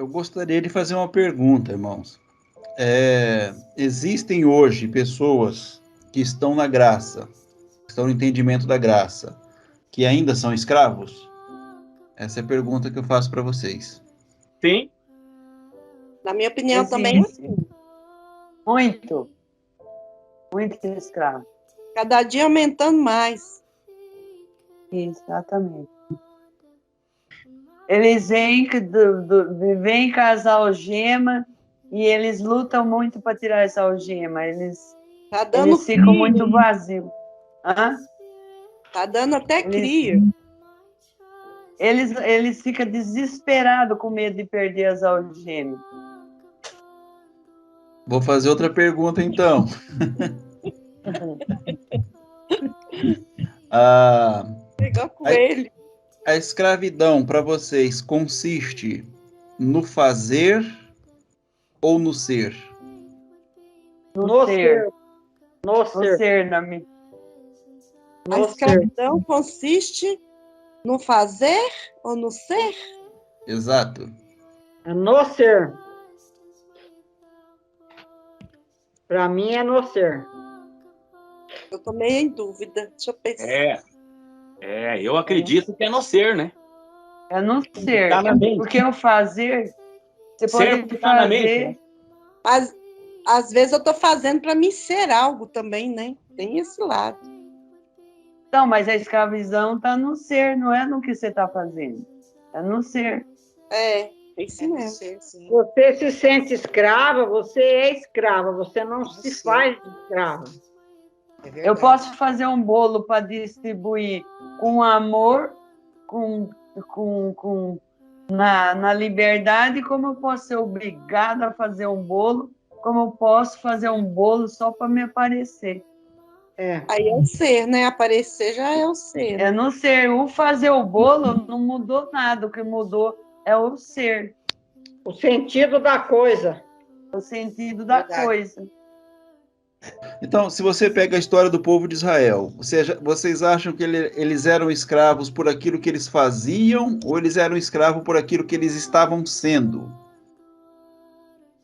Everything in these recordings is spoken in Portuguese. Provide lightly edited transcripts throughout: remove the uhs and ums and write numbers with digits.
eu gostaria de fazer uma pergunta, irmãos. Existem hoje pessoas que estão na graça, que estão no entendimento da graça, que ainda são escravos? Essa é a pergunta que eu faço para vocês. Sim. Na minha opinião, também é assim. Muito escravo. Cada dia aumentando mais. Exatamente. Eles vêm com as algemas e eles lutam muito para tirar essa algema. Eles ficam muito vazios. Hã? Tá dando até cria. Eles ficam desesperados com medo de perder as algemas. Vou fazer outra pergunta, então. Pegou coelho. A escravidão, para vocês, consiste no fazer ou no ser? No ser. No ser, na minha. A escravidão consiste no fazer ou no ser? Exato. É no ser. Para mim é no ser. Eu tô meio em dúvida. Deixa eu pensar. Eu acredito que é no ser, né? É no ser. Porque o fazer, você Ser pode tá na fazer. mente. Às vezes eu tô fazendo para mim ser algo também, né? Tem esse lado. Não, mas a escravidão está no ser, não é no que você está fazendo. É no ser. É isso mesmo. Você se sente escrava, você é escrava, você não se faz de escrava. Eu posso fazer um bolo para distribuir com amor, na liberdade, como eu posso ser obrigada a fazer um bolo, como eu posso fazer um bolo só para me aparecer. Aí é o ser, né? Aparecer já é o ser. É no ser. O fazer o bolo não mudou nada, o que mudou é o ser. O sentido da coisa. O sentido da coisa. Então, se você pega a história do povo de Israel, vocês acham que eles eram escravos por aquilo que eles faziam ou eles eram escravos por aquilo que eles estavam sendo?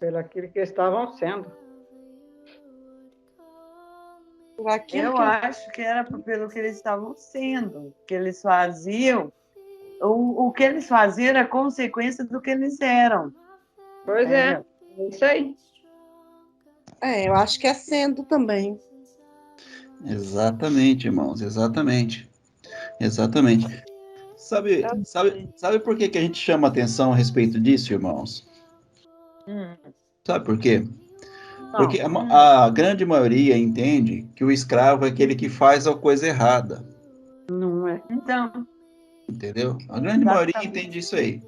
Pelo aquilo que estavam sendo. Eu acho que era pelo que eles estavam sendo, que eles faziam. O que eles faziam era consequência do que eles eram. Pois é isso aí. Eu acho que é sendo também. Exatamente, irmãos, exatamente. Sabe por que a gente chama atenção a respeito disso, irmãos? Sabe por quê? Porque a grande maioria entende que o escravo é aquele que faz a coisa errada. Não é. Então. Entendeu? A grande maioria entende isso aí.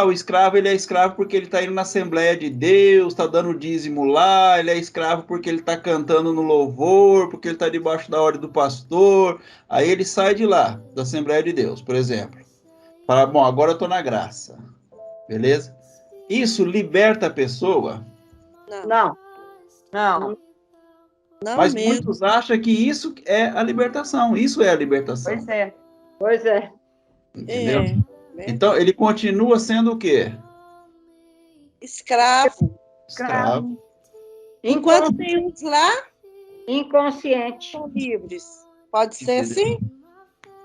O escravo, ele é escravo porque ele está indo na Assembleia de Deus, está dando dízimo lá, ele é escravo porque ele está cantando no louvor, porque ele está debaixo da ordem do pastor. Aí ele sai de lá, da Assembleia de Deus, por exemplo. Fala, bom, agora eu estou na graça. Beleza? Isso liberta a pessoa? Não. Mas muitos acham que isso é a libertação. Isso é a libertação. Pois é. Entendeu? Então, ele continua sendo o quê? Escravo. Enquanto tem uns lá... Inconsciente. São livres. Pode ser assim?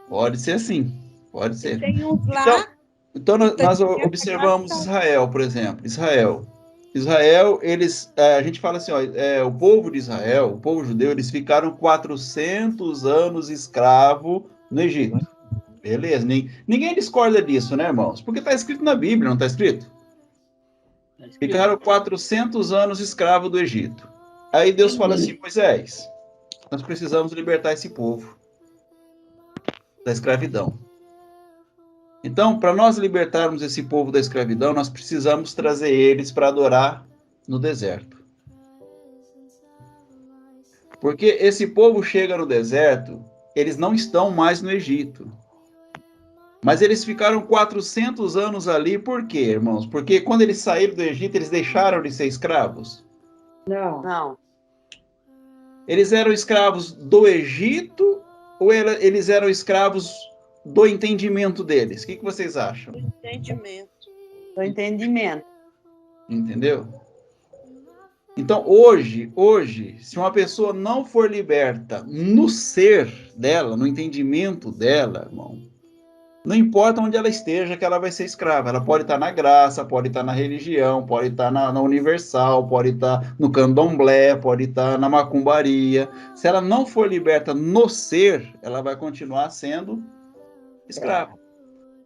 Pode ser assim. Pode ser. Tem uns lá... Então nós observamos Israel, por exemplo. Israel, a gente fala assim, o povo de Israel, o povo judeu, eles ficaram 400 anos escravo no Egito. Beleza, ninguém discorda disso, né, irmãos? Porque está escrito na Bíblia, não está escrito? Ficaram 400 anos escravo do Egito. Aí Deus fala assim, Moisés, nós precisamos libertar esse povo da escravidão. Então, para nós libertarmos esse povo da escravidão, nós precisamos trazer eles para adorar no deserto. Porque esse povo chega no deserto, eles não estão mais no Egito. Mas eles ficaram 400 anos ali, por quê, irmãos? Porque quando eles saíram do Egito, eles deixaram de ser escravos? Não. Eles eram escravos do Egito ou eles eram escravos do entendimento deles? O que vocês acham? Do entendimento. do entendimento. Entendeu? Então, hoje, se uma pessoa não for liberta no ser dela, no entendimento dela, irmão, não importa onde ela esteja, que ela vai ser escrava. Ela pode estar na graça, pode estar na religião, pode estar na universal, pode estar no candomblé, pode estar na macumbaria. Se ela não for liberta no ser, ela vai continuar sendo escrava.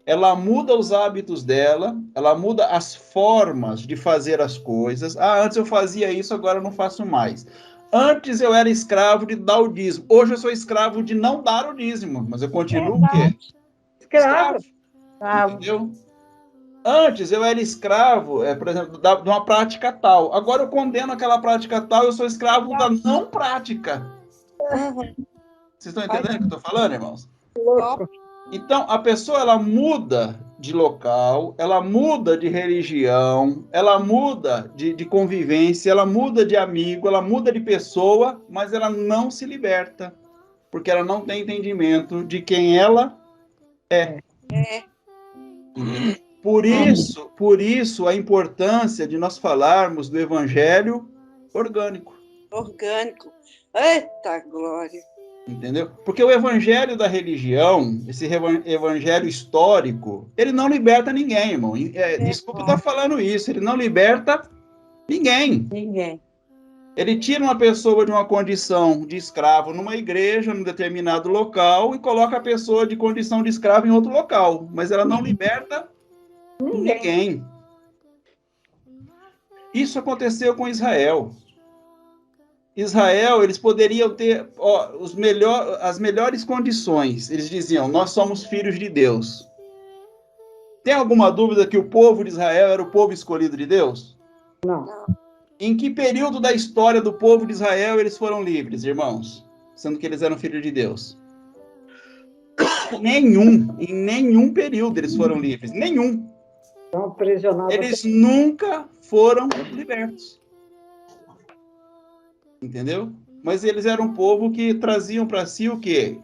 Ela muda os hábitos dela, ela muda as formas de fazer as coisas. Ah, antes eu fazia isso, agora eu não faço mais. Antes eu era escravo de dar o dízimo. Hoje eu sou escravo de não dar o dízimo, mas eu continuo o quê? Escravo. Entendeu? Antes eu era escravo, por exemplo, de uma prática tal. Agora eu condeno aquela prática tal, eu sou escravo da não prática. Vocês estão entendendo o que eu estou falando, irmãos? Louco. Então, a pessoa, ela muda de local, ela muda de religião, ela muda de convivência, ela muda de amigo, ela muda de pessoa, mas ela não se liberta, porque ela não tem entendimento de quem ela é. Por isso, a importância de nós falarmos do evangelho orgânico. Orgânico. Eita, glória. Entendeu? Porque o evangelho da religião, esse evangelho histórico, ele não liberta ninguém, irmão. Desculpa estar falando isso, ele não liberta ninguém. Ninguém. Ele tira uma pessoa de uma condição de escravo numa igreja, num determinado local, e coloca a pessoa de condição de escravo em outro local. Mas ela não liberta ninguém. Isso aconteceu com Israel. Israel, eles poderiam ter as melhores condições. Eles diziam, nós somos filhos de Deus. Tem alguma dúvida que o povo de Israel era o povo escolhido de Deus? Não. Em que período da história do povo de Israel eles foram livres, irmãos? Sendo que eles eram filhos de Deus. Em nenhum período eles foram livres. Nenhum. Estão aprisionados. Eles nunca foram libertos. Entendeu? Mas eles eram um povo que traziam para si o quê?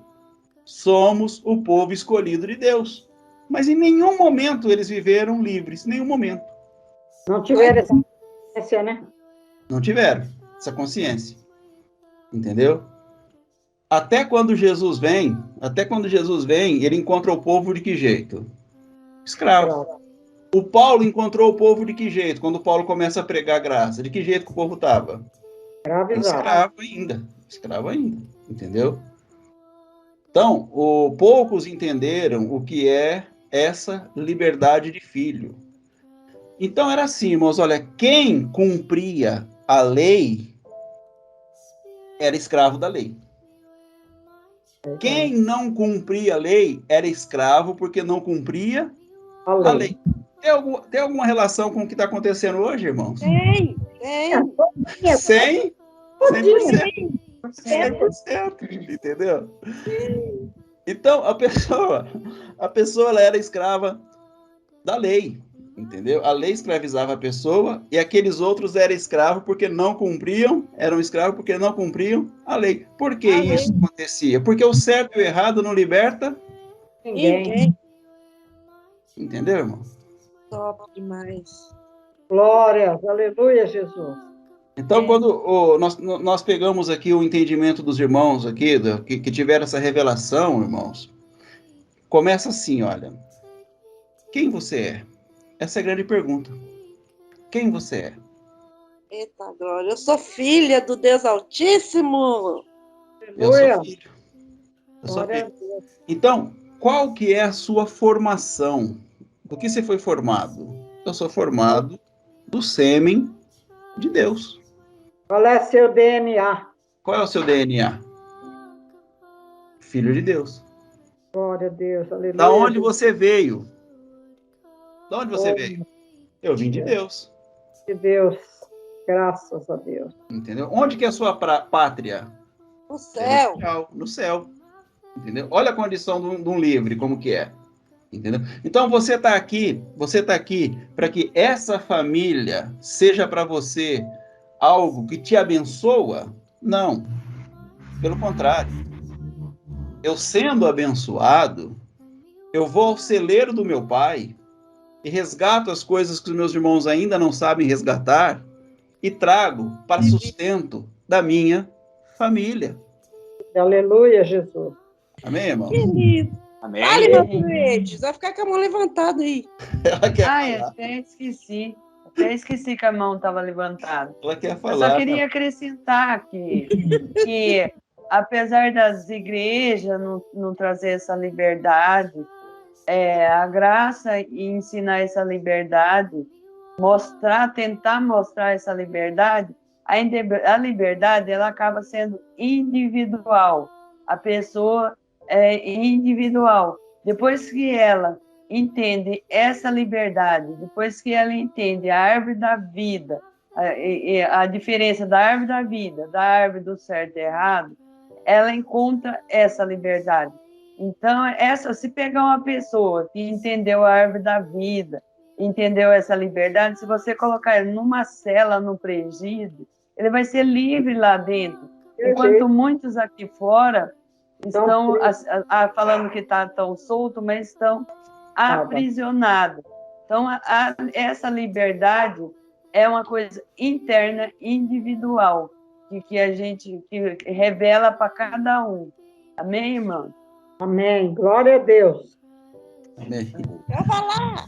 Somos o povo escolhido de Deus. Mas em nenhum momento eles viveram livres. Nenhum momento. Não tiveram essa consciência, né? Não tiveram essa consciência. Entendeu? Até quando Jesus vem, ele encontra o povo de que jeito? Escravo. O Paulo encontrou o povo de que jeito? Quando Paulo começa a pregar graça. De que jeito que o povo estava? Escravo ainda, entendeu? Então, poucos entenderam o que é essa liberdade de filho. Então, era assim, irmãos, olha, quem cumpria a lei era escravo da lei. Quem não cumpria a lei era escravo porque não cumpria a lei. Tem alguma relação com o que está acontecendo hoje, irmãos? Tem. 100%. 100%, entendeu? Então, a pessoa ela era escrava da lei, entendeu? A lei escravizava a pessoa e aqueles outros eram escravos porque não cumpriam, eram escravos porque não cumpriam a lei. Por que isso acontecia? Porque o certo e o errado não liberta Ninguém. Entendeu, irmão? Top demais. Glória, aleluia, Jesus. Então, quando nós pegamos aqui o entendimento dos irmãos aqui, que tiveram essa revelação, irmãos, começa assim, olha. Quem você é? Essa é a grande pergunta. Quem você é? Eita, glória. Eu sou filha do Deus Altíssimo. Eu sou filho. Eu sou filho. Então, qual que é a sua formação? Do que você foi formado? Eu sou formado do sêmen de Deus. Qual é seu DNA? Qual é o seu DNA? Filho de Deus. Glória a Deus, aleluia. Da onde você veio? Da onde você veio? Eu vim de Deus. De Deus. Graças a Deus. Entendeu? Onde que é a sua pátria? No céu. No céu. Entendeu? Olha a condição de um livre, como que é. Entendeu? Então você está aqui para que essa família seja para você algo que te abençoa? Não. Pelo contrário. Eu sendo abençoado, eu vou ao celeiro do meu pai e resgato as coisas que os meus irmãos ainda não sabem resgatar e trago para sustento da minha família. Aleluia, Jesus. Amém, irmão? Querido. Amém. Fale, meu Edson. Vai ficar com a mão levantada aí. Ela quer Ai, falar. até esqueci. Até esqueci que a mão estava levantada. Ela quer Eu falar. só queria acrescentar que apesar das igrejas não trazer essa liberdade, a graça e ensinar essa liberdade, tentar mostrar essa liberdade, a liberdade ela acaba sendo individual. A pessoa é individual. Depois que ela entende essa liberdade, depois que ela entende a árvore da vida, a diferença da árvore da vida, da árvore do certo e errado, ela encontra essa liberdade. Então, se pegar uma pessoa que entendeu a árvore da vida, entendeu essa liberdade, se você colocar ele numa cela no presídio, ele vai ser livre lá dentro. Enquanto muitos aqui fora estão falando que está tão solto, mas estão aprisionados. Então, essa liberdade é uma coisa interna, individual, que a gente que revela para cada um. Amém, irmão? Amém. Glória a Deus. Amém. Eu vou lá.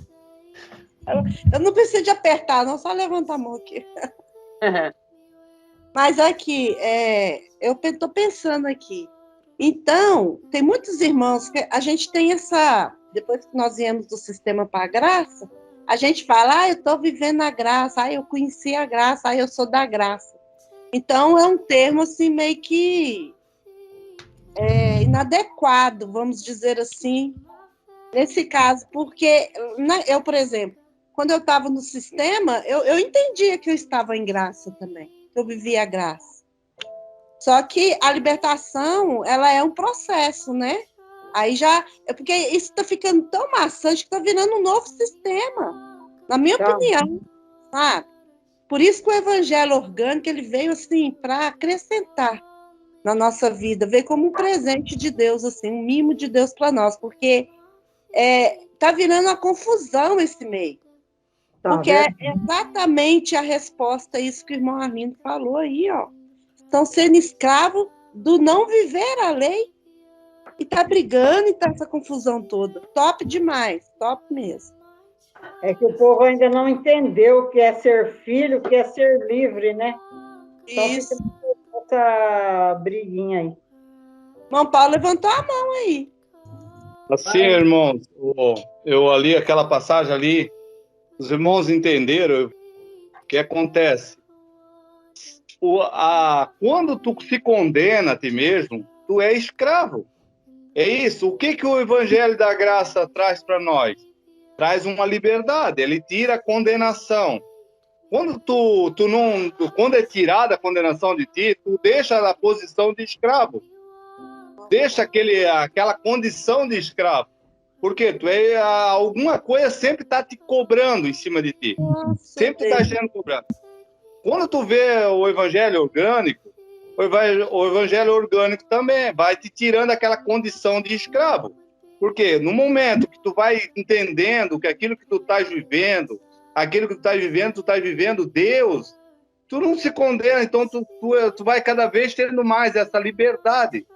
Eu não preciso de apertar, não, só levanta a mão aqui. Mas aqui, eu estou pensando aqui. Então, tem muitos irmãos que a gente tem depois que nós viemos do sistema para a graça, a gente fala, eu estou vivendo a graça, eu conheci a graça, eu sou da graça. Então, é um termo assim, meio que inadequado, vamos dizer assim, nesse caso, porque eu, por exemplo, quando eu estava no sistema, eu entendia que eu estava em graça também, que eu vivia a graça. Só que a libertação, ela é um processo, né? Aí porque isso está ficando tão maçante que está virando um novo sistema, na minha opinião, sabe? Por isso que o evangelho orgânico, ele veio assim, para acrescentar na nossa vida, veio como um presente de Deus, assim, um mimo de Deus para nós, porque está virando uma confusão esse meio. Porque é exatamente a resposta a isso que o irmão Arlindo falou aí, ó. Estão sendo escravos do não viver a lei e tá brigando e tá essa confusão toda. Top demais, top mesmo. É que o povo ainda não entendeu o que é ser filho, o que é ser livre, né? Isso. Então fica essa briguinha aí. Irmão Paulo levantou a mão aí. Assim, irmãos, eu ali, aquela passagem ali, os irmãos entenderam o que acontece. Quando tu se condena a ti mesmo, tu é escravo. É isso. O que o Evangelho da Graça traz para nós? Traz uma liberdade. Ele tira a condenação. Quando quando é tirada a condenação de ti, tu deixa a posição de escravo. Deixa aquela condição de escravo. Porque alguma coisa sempre está te cobrando em cima de ti. Nossa, sempre está sendo cobrado. Quando tu vê o evangelho orgânico, o evangelho orgânico também vai te tirando aquela condição de escravo. Porque no momento que tu vai entendendo que aquilo que tu estás vivendo, tu estás vivendo Deus, tu não se condena, então tu vai cada vez tendo mais essa liberdade.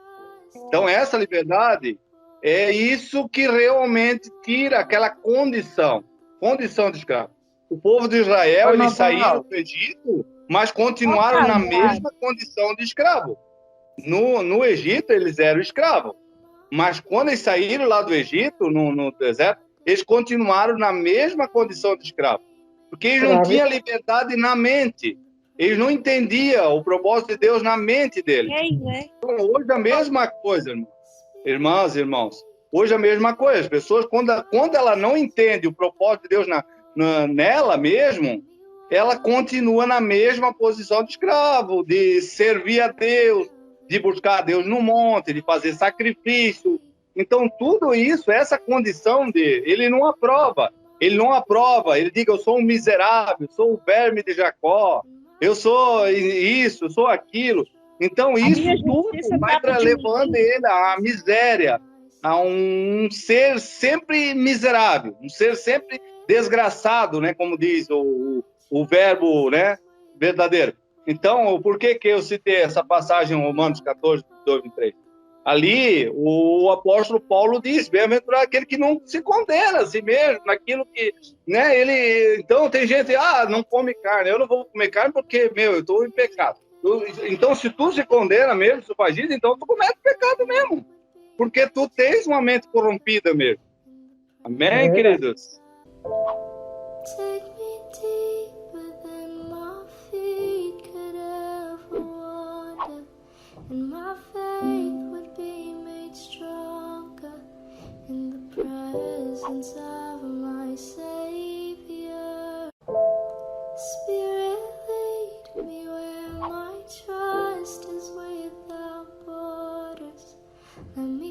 Então essa liberdade é isso que realmente tira aquela condição de escravo. O povo de Israel, eles saíram do Egito, mas continuaram na mesma condição de escravo. No Egito, eles eram escravos. Mas quando eles saíram lá do Egito, no deserto, eles continuaram na mesma condição de escravo. Porque eles não tinham liberdade na mente. Eles não entendiam o propósito de Deus na mente deles. Então, hoje a mesma coisa, irmãos. Hoje a mesma coisa. As pessoas, quando ela não entende o propósito de Deus nela mesmo, ela continua na mesma posição de escravo, de servir a Deus, de buscar a Deus no monte, de fazer sacrifício. Então, tudo isso, essa condição dele, ele não aprova. Ele diz, eu sou um miserável, sou o verme de Jacó, eu sou isso, eu sou aquilo. Então, isso tudo vai levando ele à miséria, a um ser sempre miserável, um ser sempre desgraçado, né? Como diz o verbo, né? Verdadeiro. Então, por que eu citei essa passagem em Romanos 14, 22, 23? Ali, o apóstolo Paulo diz, bem-aventurado aquele que não se condena a si mesmo, naquilo que, né, então tem gente, não come carne, eu não vou comer carne porque, eu estou em pecado. Então, se tu se condena mesmo, se tu faz isso, então tu comete pecado mesmo, porque tu tens uma mente corrompida mesmo. Amém, queridos? Take me deeper than my feet could ever wander, and my faith would be made stronger in the presence of my Savior. Spirit, lead me where my trust is without borders. Let me